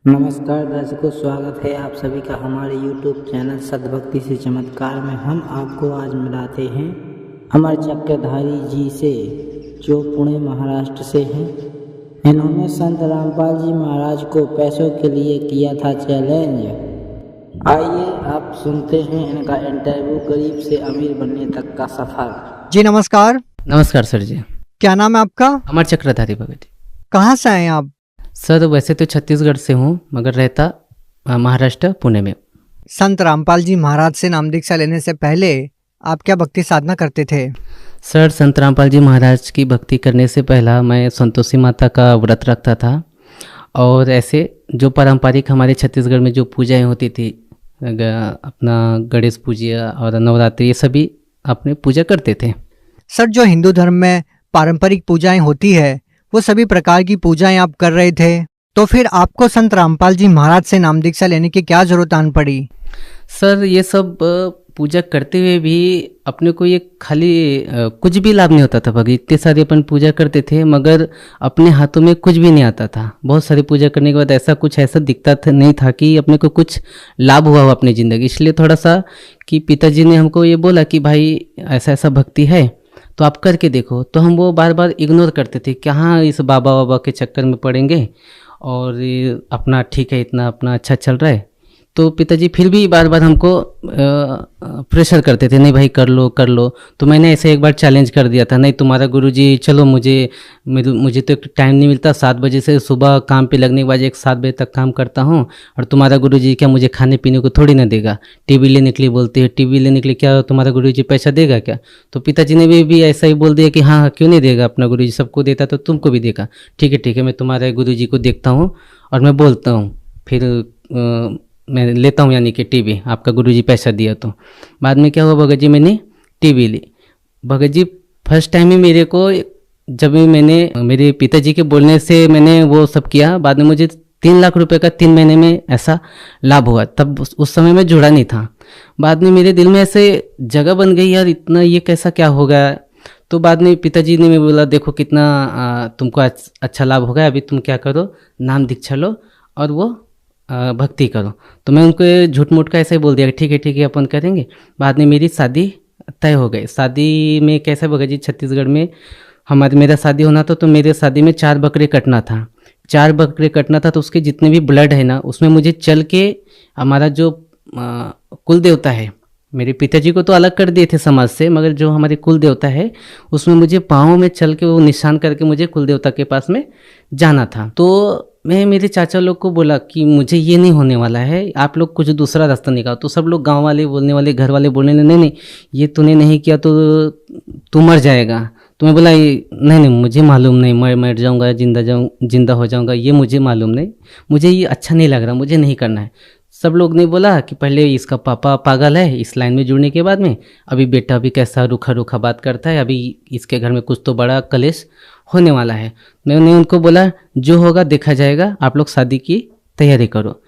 नमस्कार दर्शकों, स्वागत है आप सभी का हमारे YouTube चैनल सद्भक्ति से चमत्कार में। हम आपको आज मिलाते हैं अमर चक्रधारी जी से, जो पुणे महाराष्ट्र से हैं। इन्होंने संत रामपाल जी महाराज को पैसों के लिए किया था चैलेंज। आइए आप सुनते हैं इनका इंटरव्यू, गरीब से अमीर बनने तक का सफर। जी नमस्कार। नमस्कार सर जी। क्या नाम है आपका? अमर चक्रधारी भगत जी। कहाँ से आए हैं आप? सर वैसे तो छत्तीसगढ़ से हूँ, मगर रहता महाराष्ट्र पुणे में। संत रामपाल जी महाराज से नाम दीक्षा लेने से पहले आप क्या भक्ति साधना करते थे? सर संत रामपाल जी महाराज की भक्ति करने से पहला मैं संतोषी माता का व्रत रखता था, और ऐसे जो पारंपरिक हमारे छत्तीसगढ़ में जो पूजाएं होती थी, अपना गणेश पूजा और नवरात्रि, ये सभी अपने पूजा करते थे। सर जो हिंदू धर्म में पारंपरिक पूजाएं होती है वो सभी प्रकार की पूजाएं आप कर रहे थे, तो फिर आपको संत रामपाल जी महाराज से नाम दीक्षा लेने की क्या जरूरत आन पड़ी? सर ये सब पूजा करते हुए भी अपने को ये खाली कुछ भी लाभ नहीं होता था भगत। इतने सारे अपन पूजा करते थे मगर अपने हाथों में कुछ भी नहीं आता था। बहुत सारी पूजा करने के बाद ऐसा दिखता था नहीं था कि अपने को कुछ लाभ हुआ हो अपनी ज़िंदगी। इसलिए थोड़ा सा कि पिताजी ने हमको ये बोला कि भाई ऐसा ऐसा भक्ति है तो आप करके देखो। तो हम वो बार बार इग्नोर करते थे, कहाँ इस बाबा के चक्कर में पड़ेंगे, और अपना ठीक है, इतना अपना अच्छा चल रहा है। तो पिताजी फिर भी बार बार हमको प्रेशर करते थे, नहीं भाई कर लो। तो मैंने ऐसे एक बार चैलेंज कर दिया था, नहीं तुम्हारा गुरुजी, चलो मुझे तो टाइम नहीं मिलता, 7 बजे से सुबह काम पे लगने के बाद 7 बजे तक काम करता हूँ, और तुम्हारा गुरुजी क्या मुझे खाने पीने को थोड़ी ना देगा। टीवी लेने के लिए बोलते हैं, टीवी लेने के लिए क्या तुम्हारा गुरुजी पैसा देगा क्या? तो पिताजी ने भी ऐसा ही बोल दिया कि हाँ क्यों नहीं देगा, अपना गुरुजी सबको देता तो तुमको भी देगा। ठीक है मैं तुम्हारे गुरुजी को देखता हूँ और मैं बोलता हूँ, फिर मैं लेता हूँ, यानी कि टीवी आपका गुरुजी पैसा दिया। तो बाद में क्या हुआ भगत जी, मैंने टीवी ली। भगत जी फर्स्ट टाइम ही मेरे को, जब मैंने मेरे पिताजी के बोलने से मैंने वो सब किया, बाद में मुझे 3 लाख रुपए का 3 महीने में ऐसा लाभ हुआ। तब उस समय मैं जुड़ा नहीं था। बाद में मेरे दिल में ऐसे जगह बन गई, यार इतना ये कैसा क्या हो गया। तो बाद में पिताजी ने मैं बोला, देखो कितना तुमको अच्छा लाभ होगा, अभी तुम क्या करो, नाम दीक्षा लो और वो भक्ति करो। तो मैं उनको झूठ मूठ का ऐसे ही बोल दिया, ठीक है अपन करेंगे। बाद में मेरी शादी तय हो गई। शादी में कैसे भगत जी, छत्तीसगढ़ में मेरा शादी होना था, तो मेरे शादी में 4 बकरे कटना था। 4 बकरे कटना था, तो उसके जितने भी ब्लड है ना, उसमें मुझे चल के हमारा जो कुल देवता है, मेरे पिताजी को तो अलग कर दिए थे समाज से, मगर जो हमारे कुल देवता है उसमें मुझे पाँव में चल के वो निशान करके मुझे कुल देवता के पास में जाना था। तो मैं मेरे चाचा लोग को बोला कि मुझे ये नहीं होने वाला है, आप लोग कुछ दूसरा रास्ता निकालो। तो सब लोग गांव वाले बोलने वाले, घर वाले बोलने लगे, नहीं ये तूने नहीं किया तो तू मर जाएगा। तो मैं बोला नहीं मुझे मालूम नहीं, मैं मर जाऊँगा, जिंदा हो जाऊँगा, ये मुझे मालूम नहीं, मुझे ये अच्छा नहीं लग रहा, मुझे नहीं करना है। सब लोग ने बोला कि पहले इसका पापा पागल है इस लाइन में जुड़ने के बाद में, अभी बेटा भी कैसा रूखा बात करता है, अभी इसके घर में कुछ तो बड़ा कलेश होने वाला है। मैंने उनको बोला जो होगा देखा जाएगा, आप लोग शादी की तैयारी करो।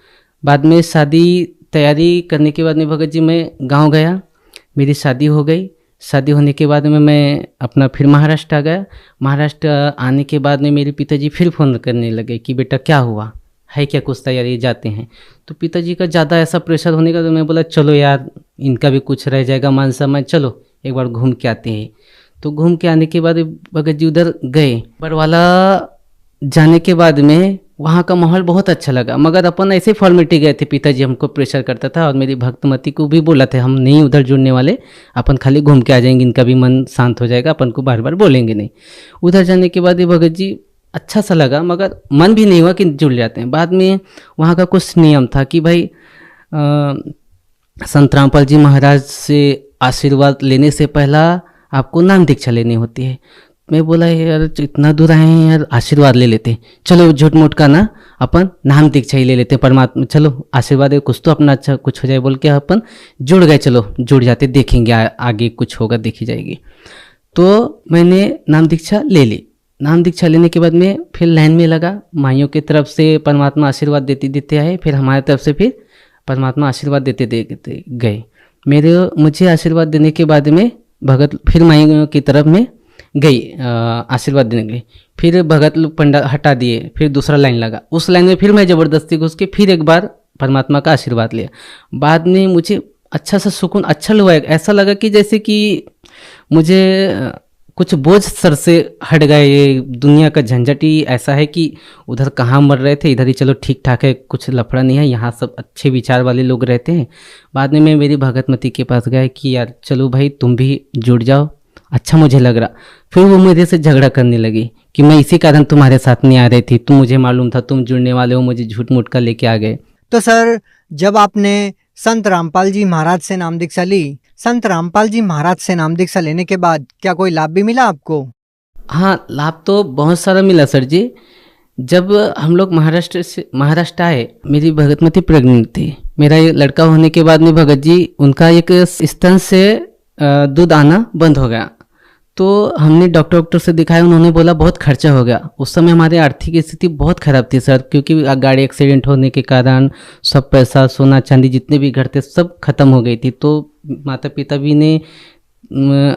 बाद में शादी तैयारी करने के बाद में भगत जी मैं गांव गया, मेरी शादी हो गई। शादी होने के बाद में मैं अपना फिर महाराष्ट्र आ गया। महाराष्ट्र आने के बाद में मेरे पिताजी फिर फ़ोन करने लगे कि बेटा क्या हुआ है, क्या कुछ तैयारी जाते हैं। तो पिताजी का ज़्यादा ऐसा प्रेशर होने का, तो मैं बोला चलो यार इनका भी कुछ रह जाएगा मान सम्मान, चलो एक बार घूम के आते हैं। तो घूम के आने के बाद भगत जी उधर गए। बरवाला जाने के बाद में वहाँ का माहौल बहुत अच्छा लगा, मगर अपन ऐसे फॉर्मेलिटी गए थे, पिताजी हमको प्रेशर करता था, और मेरी भक्तमती को भी बोला था हम नहीं उधर जुड़ने वाले, अपन खाली घूम के आ जाएंगे, इनका भी मन शांत हो जाएगा, अपन को बार बार बोलेंगे नहीं। उधर जाने के बाद भगत जी अच्छा सा लगा, मगर मन भी नहीं हुआ कि जुड़ जाते हैं। बाद में वहाँ का कुछ नियम था कि भाई संत रामपाल जी महाराज से आशीर्वाद लेने से पहला आपको नाम दीक्षा लेनी होती है। मैं बोला यार इतना दूर आए हैं यार, आशीर्वाद ले लेते, चलो झूठ मूठ का ना अपन नाम दीक्षा ही ले लेते, परमात्मा चलो आशीर्वाद है, कुछ तो अपना अच्छा कुछ हो जाए बोल के अपन जुड़ गए। चलो जुड़ जाते, देखेंगे आगे कुछ होगा, देखी जाएगी। तो मैंने नाम दीक्षा ले ली। नाम दीक्षा लेने के बाद में फिर लाइन में लगा। माइयों की तरफ से परमात्मा आशीर्वाद देते आए, फिर हमारी तरफ से फिर परमात्मा आशीर्वाद देते गए। मुझे आशीर्वाद देने के बाद में भगत फिर माइयों की तरफ में गई आशीर्वाद देने के लिए। फिर भगत लोग पंडा हटा दिए, फिर दूसरा लाइन लगा, उस लाइन में फिर मैं ज़बरदस्ती घुस के फिर एक बार परमात्मा का आशीर्वाद लिया। बाद में मुझे अच्छा सा सुकून, अच्छा लगा, ऐसा लगा कि जैसे कि मुझे कुछ बोझ सर से हट गए। ये दुनिया का झंझट ही ऐसा है कि उधर कहाँ मर रहे थे, इधर ही चलो ठीक ठाक है, कुछ लफड़ा नहीं है, यहाँ सब अच्छे विचार वाले लोग रहते हैं। बाद में मैं मेरी भगतमती के पास गया कि यार चलो भाई तुम भी जुड़ जाओ, अच्छा मुझे लग रहा। फिर वो मेरे से झगड़ा करने लगी कि मैं इसी कारण तुम्हारे साथ नहीं आ रही थी, तुम मुझे मालूम था तुम जुड़ने वाले हो, मुझे झूठ मूठ कर लेके आ गए। तो सर, जब आपने संत रामपाल जी महाराज से नाम दीक्षा ली, संत रामपाल जी महाराज से नाम दीक्षा लेने के बाद क्या कोई लाभ भी मिला आपको? हाँ, लाभ तो बहुत सारा मिला सर जी। जब हम लोग महाराष्ट्र आए, मेरी भगतमती प्रेग्नेंट थी। मेरा ये लड़का होने के बाद में भगत जी उनका एक स्तन से दूध आना बंद हो गया। तो हमने डॉक्टर से दिखाया, उन्होंने बोला बहुत खर्चा हो गया। उस समय हमारी आर्थिक स्थिति बहुत खराब थी सर, क्योंकि गाड़ी एक्सीडेंट होने के कारण सब पैसा, सोना चांदी जितने भी घर थे सब खत्म हो गई थी। तो माता पिता भी ने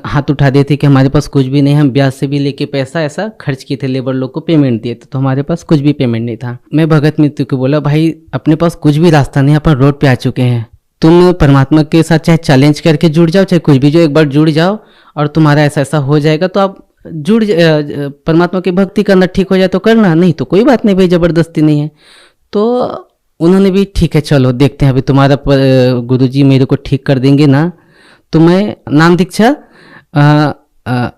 हाथ उठा दिए थे कि हमारे पास कुछ भी नहीं, हम ब्याज से भी लेके पैसा ऐसा खर्च किए थे, लेबर लोग को पेमेंट दिए थे, तो हमारे पास कुछ भी पेमेंट नहीं था। मैं भगत मित्र को बोला, भाई अपने पास कुछ भी रास्ता नहीं, अपन रोड पे आ चुके हैं, तुम परमात्मा के साथ चाहे चैलेंज करके जुड़ जाओ, चाहे कुछ भी, जो एक बार जुड़ जाओ और तुम्हारा ऐसा ऐसा हो जाएगा, तो आप परमात्मा की भक्ति करना ठीक हो जाए तो करना, नहीं तो कोई बात नहीं भाई, जबरदस्ती नहीं है। तो उन्होंने भी ठीक है चलो देखते हैं, अभी तुम्हारा गुरुजी मेरे को ठीक कर देंगे ना, तो मैं नाम दीक्षा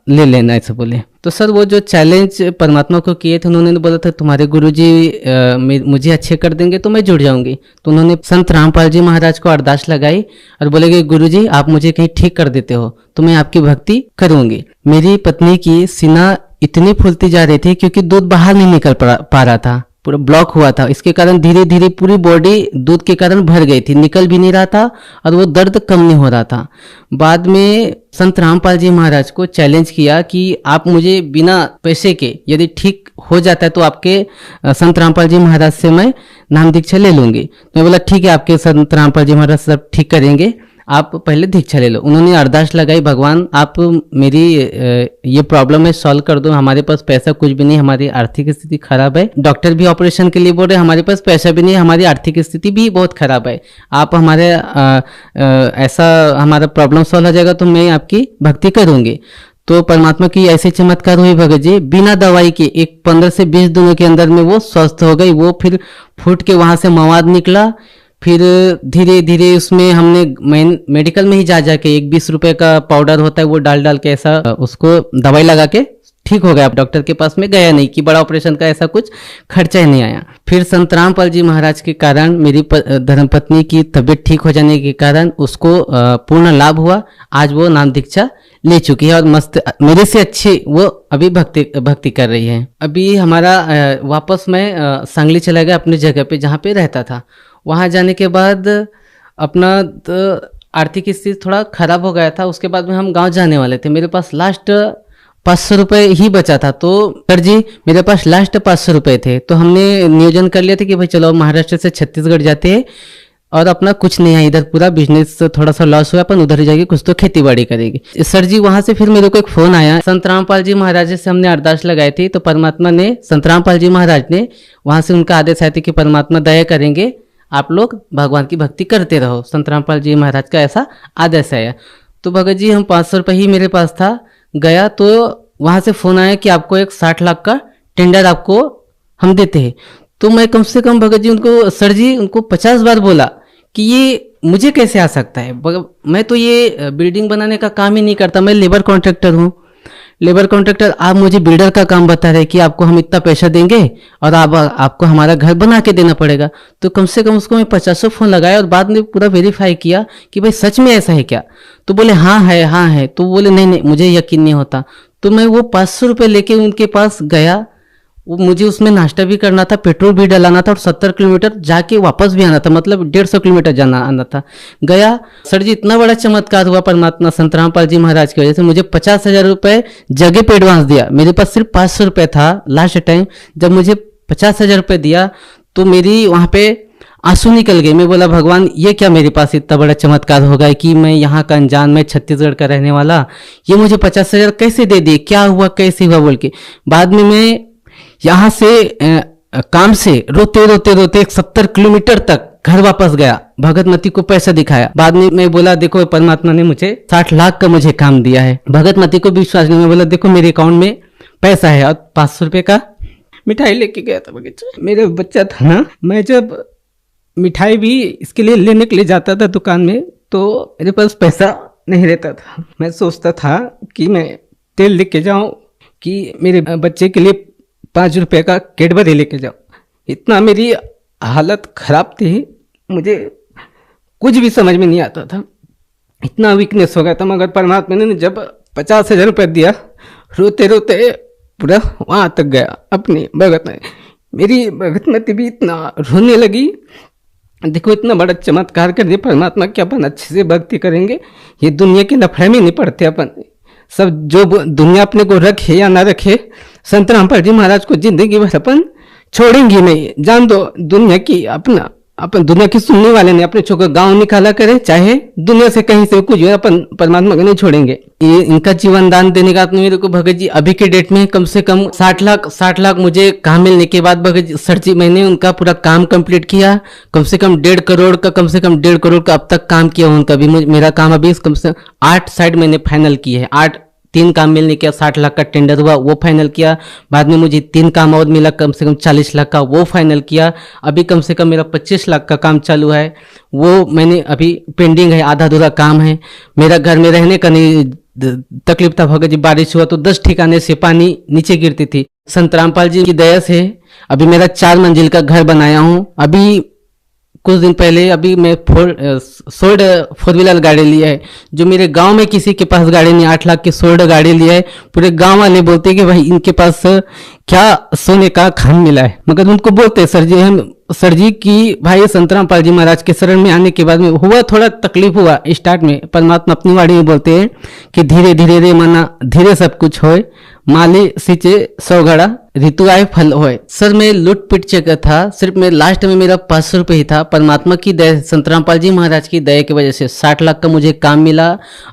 ले लेना, ऐसे बोले। तो सर वो जो चैलेंज परमात्मा को किए थे, उन्होंने बोला था तुम्हारे गुरुजी मुझे अच्छे कर देंगे तो मैं जुड़ जाऊंगी। तो उन्होंने संत रामपाल जी महाराज को अरदास लगाई और बोले कि गुरुजी आप मुझे कहीं ठीक कर देते हो तो मैं आपकी भक्ति करूंगी। मेरी पत्नी की सीना इतनी फूलती जा रही थी क्योंकि दूध बाहर नहीं निकल पा रहा था, पूरा ब्लॉक हुआ था। इसके कारण धीरे धीरे पूरी बॉडी दूध के कारण भर गई थी, निकल भी नहीं रहा था और वो दर्द कम नहीं हो रहा था। बाद में संत रामपाल जी महाराज को चैलेंज किया कि आप मुझे बिना पैसे के यदि ठीक हो जाता है तो आपके संत रामपाल जी महाराज से मैं नाम दीक्षा ले लूंगी। तो मैं बोला ठीक है, आपके संत रामपाल जी महाराज सब ठीक करेंगे, आप पहले दीक्षा ले लो। उन्होंने अरदास लगाई, भगवान आप मेरी ये प्रॉब्लम है सॉल्व कर दो, हमारे पास पैसा कुछ भी नहीं, हमारी आर्थिक स्थिति खराब है, डॉक्टर भी ऑपरेशन के लिए बोल रहे, हमारे पास पैसा भी नहीं, हमारी आर्थिक स्थिति भी बहुत खराब है, आप हमारे ऐसा हमारा प्रॉब्लम सॉल्व हो जाएगा तो मैं आपकी भक्ति करूंगी। तो परमात्मा की ऐसे चमत्कार हुई भगत जी, बिना दवाई के एक 15 से 20 दिनों के अंदर में वो स्वस्थ हो गई। वो फिर फूट के वहां से मवाद निकला, फिर धीरे धीरे उसमें हमने मेडिकल में ही जा के 20 रुपए का पाउडर होता है वो डाल के ऐसा उसको दवाई लगा के ठीक हो गया। डॉक्टर के पास में गया नहीं कि बड़ा ऑपरेशन का ऐसा कुछ खर्चा ही नहीं आया। फिर संत रामपाल जी महाराज के कारण मेरी धर्मपत्नी की तबीयत ठीक हो जाने के कारण उसको पूर्ण लाभ हुआ। आज वो नाम दीक्षा ले चुकी है और मस्त मेरे से अच्छी वो अभी भक्ति कर रही है। अभी हमारा वापस मैं सांगली चला गया अपनी जगह पे जहाँ पे रहता था। वहाँ जाने के बाद अपना आर्थिक स्थिति थोड़ा खराब हो गया था। उसके बाद में हम गांव जाने वाले थे, मेरे पास लास्ट 500 रुपये ही बचा था। तो सर जी मेरे पास लास्ट 500 रुपये थे, तो हमने नियोजन कर लिया था कि भाई चलो महाराष्ट्र से छत्तीसगढ़ जाते हैं और अपना कुछ नहीं है, इधर पूरा बिजनेस थोड़ा सा लॉस हुआ, अपन उधर जाके कुछ तो खेती बाड़ी करेगी। सर जी वहां से फिर मेरे को एक फोन आया, संत रामपाल जी महाराज से हमने अरदास लगाई थी, तो परमात्मा ने संत रामपाल जी महाराज ने वहां से उनका आदेश आया था कि परमात्मा दया करेंगे, आप लोग भगवान की भक्ति करते रहो। संत रामपाल जी महाराज का ऐसा आदेश आया। तो भगत जी हम 500 रुपये ही मेरे पास था, गया तो वहां से फोन आया कि आपको एक 60 लाख का टेंडर आपको हम देते हैं। तो मैं कम से कम भगत जी उनको सर जी उनको 50 बार बोला कि ये मुझे कैसे आ सकता है, मैं तो ये बिल्डिंग बनाने का काम ही नहीं करता, मैं लेबर कॉन्ट्रैक्टर हूँ। लेबर कॉन्ट्रैक्टर, आप मुझे बिल्डर का काम बता रहे कि आपको हम इतना पैसा देंगे और आपको हमारा घर बना के देना पड़ेगा। तो कम से कम उसको मैं 50 फोन लगाया और बाद में पूरा वेरीफाई किया कि भाई सच में ऐसा है क्या। तो बोले हाँ है। तो बोले नहीं मुझे यकीन नहीं होता। तो मैं वो 500 रुपये लेके उनके पास गया। वो मुझे उसमें नाश्ता भी करना था, पेट्रोल भी डलाना था और 70 किलोमीटर जाके वापस भी आना था, मतलब 150 किलोमीटर जाना आना था। गया, सर जी इतना बड़ा चमत्कार हुआ परमात्मा संत रामपाल जी महाराज की वजह से। मुझे 50,000 रुपये जगह पे एडवांस दिया। मेरे पास सिर्फ 500 रुपये था लास्ट टाइम। जब मुझे 50,000 रुपये दिया तो मेरी वहाँ पे आंसू निकल गए। मैं बोला भगवान ये क्या मेरे पास इतना बड़ा चमत्कार हो गया कि मैं यहाँ का अनजान, मैं छत्तीसगढ़ का रहने वाला, ये मुझे 50,000 कैसे दे दिए, क्या हुआ कैसे हुआ बोल के। बाद में मैं यहाँ से काम से रोते रोते रोते 70 किलोमीटर तक घर वापस गया, भगतमती को पैसा दिखाया। बाद में मैं बोला देखो परमात्मा ने मुझे 60 लाख का मुझे काम दिया है। भगतमती को भी विश्वास नहीं। मैं बोला देखो मेरे अकाउंट में पैसा है, और 500 रुपये का मिठाई लेके गया था बगीचा। मेरे बच्चा था ना, मैं जब मिठाई भी इसके लिए लेने के लिए जाता था दुकान में, तो मेरे पास पैसा नहीं रहता था। मैं सोचता था कि मैं तेल लेके जाऊं कि मेरे बच्चे के लिए 5 रुपये का कैडबरी लेके जाऊं। इतना मेरी हालत खराब थी, मुझे कुछ भी समझ में नहीं आता था, इतना वीकनेस हो गया था। मगर परमात्मा ने जब 50,000 रुपये दिया, रोते रोते पूरा वहाँ तक गया अपनी भगत में। मेरी भगतमती भी इतना रोने लगी, देखो इतना बड़ा चमत्कार कर दिया परमात्मा कि अपन अच्छे से भक्ति करेंगे, ये दुनिया के लफड़े में नहीं पड़ते अपन। सब जो दुनिया अपने को रखे या ना रखे, संत रामपाल जी महाराज को जिंदगी भर अपन छोड़ेंगे नहीं। जान दो दुनिया की, अपना अपन दुनिया की सुनने वाले नहीं, अपने छोकर गांव निकाला करे, चाहे दुनिया से कहीं से कुछ हो, अपन परमात्मा को नहीं छोड़ेंगे। ये इनका जीवन दान देने का मेरे को भगत जी अभी के डेट में कम से कम 60 लाख मुझे काम मिलने के बाद भगत जी सर जी मैंने उनका पूरा काम कंप्लीट किया। कम से कम 1.5 करोड़ का अब तक काम किया उनका भी। मेरा काम अभी कम से कम 8 साइड मैंने फाइनल किए हैं। 3 काम मिलने के 60 लाख का टेंडर हुआ, वो फाइनल किया। बाद में मुझे 3 काम और मिला कम से कम 40 लाख का, वो फाइनल किया। अभी कम से कम मेरा 25 लाख का काम चालू है, वो मैंने अभी पेंडिंग है, आधा अधूरा काम है। मेरा घर में रहने का नहीं तकलीफ था भगत जी, बारिश हुआ तो 10 ठिकाने से पानी नीचे गिरती थी। संत रामपाल जी की दया से अभी मेरा 4 मंजिल का घर बनाया हूँ। अभी कुछ दिन पहले अभी मैं सोल्ड 4 व्हीलर गाड़ी लिया है, जो मेरे गांव में किसी के पास गाड़ी नहीं। 8 लाख की सोल्ड गाड़ी लिया है। पूरे गांव वाले बोलते हैं कि भाई इनके पास क्या सोने का खान मिला है। मगर उनको बोलते हैं सर जी की भाई संत रामपाल जी महाराज के शरण में आने के बाद में हुआ थोड़ा तकलीफ हुआ स्टार्ट में। परमात्मा अपनी वाणी में बोलते हैं कि धीरे धीरे रे मना धीरे सब कुछ होए, माली सिंचे 100 घड़ा ऋतु आए फल होए। सर मैं लूट पिट चुका था, सिर्फ मैं लास्ट में मेरा 500 रुपये ही था। परमात्मा की दया, संत रामपाल जी महाराज की दया की वजह से 60 लाख का मुझे काम मिला।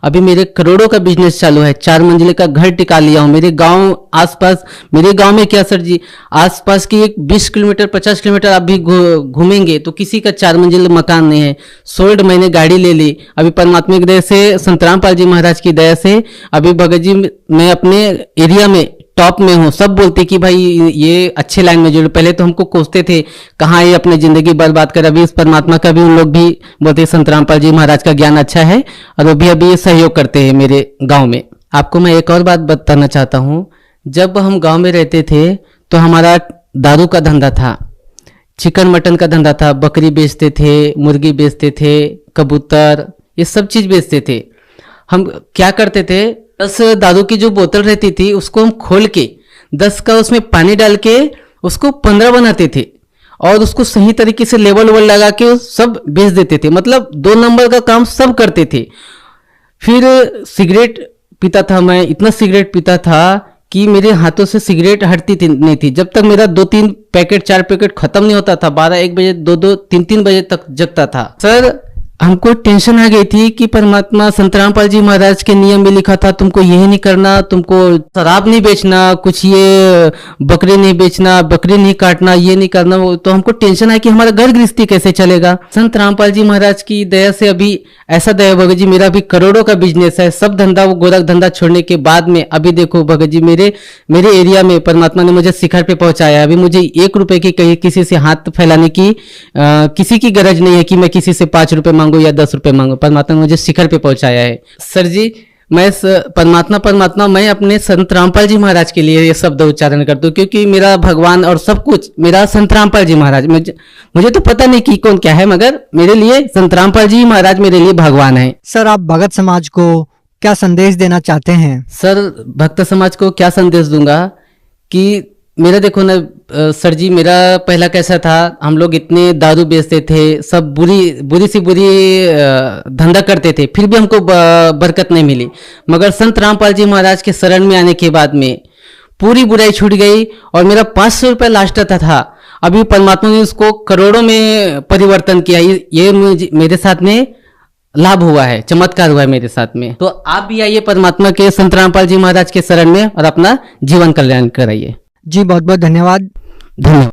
अभी मेरे करोड़ों का बिजनेस चालू है। 4 मंजिले का घर टिका लिया हूँ। मेरे गांव आसपास, मेरे गांव में क्या सर जी, आसपास की एक 20 किलोमीटर 50 किलोमीटर आप भी घूमेंगे तो किसी का 4 मंजिल मकान नहीं है। सोल्ड मैंने गाड़ी ले ली। अभी परमात्मा की दया से, संत रामपाल जी महाराज की दया से अभी भगत जी मैं अपने एरिया में टॉप में हूँ। सब बोलते कि भाई ये अच्छे लाइन में जुड़े। पहले तो हमको कोसते थे कहाँ ये अपनी जिंदगी बर्बाद कर। अभी इस परमात्मा का भी उन लोग भी बोलते संत रामपाल जी महाराज का ज्ञान अच्छा है, और वो भी अभी सहयोग करते हैं मेरे गांव में। आपको मैं एक और बात बताना चाहता हूँ। जब हम गांव में रहते थे तो हमारा दारू का धंधा था, चिकन मटन का धंधा था, बकरी बेचते थे, मुर्गी बेचते थे, कबूतर, ये सब चीज बेचते थे। हम क्या करते थे, 10 दारू की जो बोतल रहती थी उसको हम खोल के 10 का उसमें पानी डाल के उसको 15 बनाते थे, और उसको सही तरीके से लेवल लगा के सब बेच देते थे। मतलब 2 नंबर का काम सब करते थे। फिर सिगरेट पीता था मैं, इतना सिगरेट पीता था कि मेरे हाथों से सिगरेट हटती नहीं थी। जब तक मेरा 2-3 पैकेट 4 पैकेट खत्म नहीं होता था, 12-1 बजे 2-2 3-3 बजे तक जगता था। सर हमको टेंशन आ गई थी कि परमात्मा संत रामपाल जी महाराज के नियम में लिखा था तुमको यही नहीं करना, तुमको शराब नहीं बेचना, कुछ ये बकरी नहीं बेचना, बकरी नहीं काटना, ये नहीं करना। तो हमको टेंशन है कि हमारा घर गृहस्थी कैसे चलेगा। संत रामपाल जी महाराज की दया से अभी ऐसा दया भगत जी, मेरा भी करोड़ों का बिजनेस है। सब धंधा, वो गोरख धंधा छोड़ने के बाद में अभी देखो भगत जी मेरे एरिया में परमात्मा ने मुझे शिखर पे पहुंचाया। अभी मुझे 1 रुपए की कहीं किसी से हाथ फैलाने की किसी की गरज नहीं है कि मैं किसी से 5 रुपए मांगू या 10 रुपए मांगू। परमात्मा ने मुझे शिखर पे पहुंचाया है। सर जी मैं परमात्मा मैं अपने संत रामपाल जी महाराज के लिए ये शब्द उच्चारण करता हूँ, क्योंकि मेरा भगवान और सब कुछ मेरा संत रामपाल जी महाराज। मुझे तो पता नहीं कि कौन क्या है, मगर मेरे लिए संत रामपाल जी महाराज मेरे लिए भगवान है। सर आप भगत समाज को क्या संदेश देना चाहते हैं? सर भक्त समाज को क्या संदेश दूंगा कि मेरा देखो ना सर जी, मेरा पहला कैसा था, हम लोग इतने दारू बेचते थे, सब बुरी सी बुरी धंधा करते थे, फिर भी हमको बरकत नहीं मिली। मगर संत रामपाल जी महाराज के शरण में आने के बाद में पूरी बुराई छूट गई, और मेरा 500 रुपये लास्ट था। अभी परमात्मा ने उसको करोड़ों में परिवर्तन किया। ये मेरे साथ में लाभ हुआ है, चमत्कार हुआ है मेरे साथ में। तो आप भी आइए परमात्मा के संत रामपाल जी महाराज के शरण में और अपना जीवन कल्याण कराइए। जी बहुत बहुत धन्यवाद। धन्यवाद।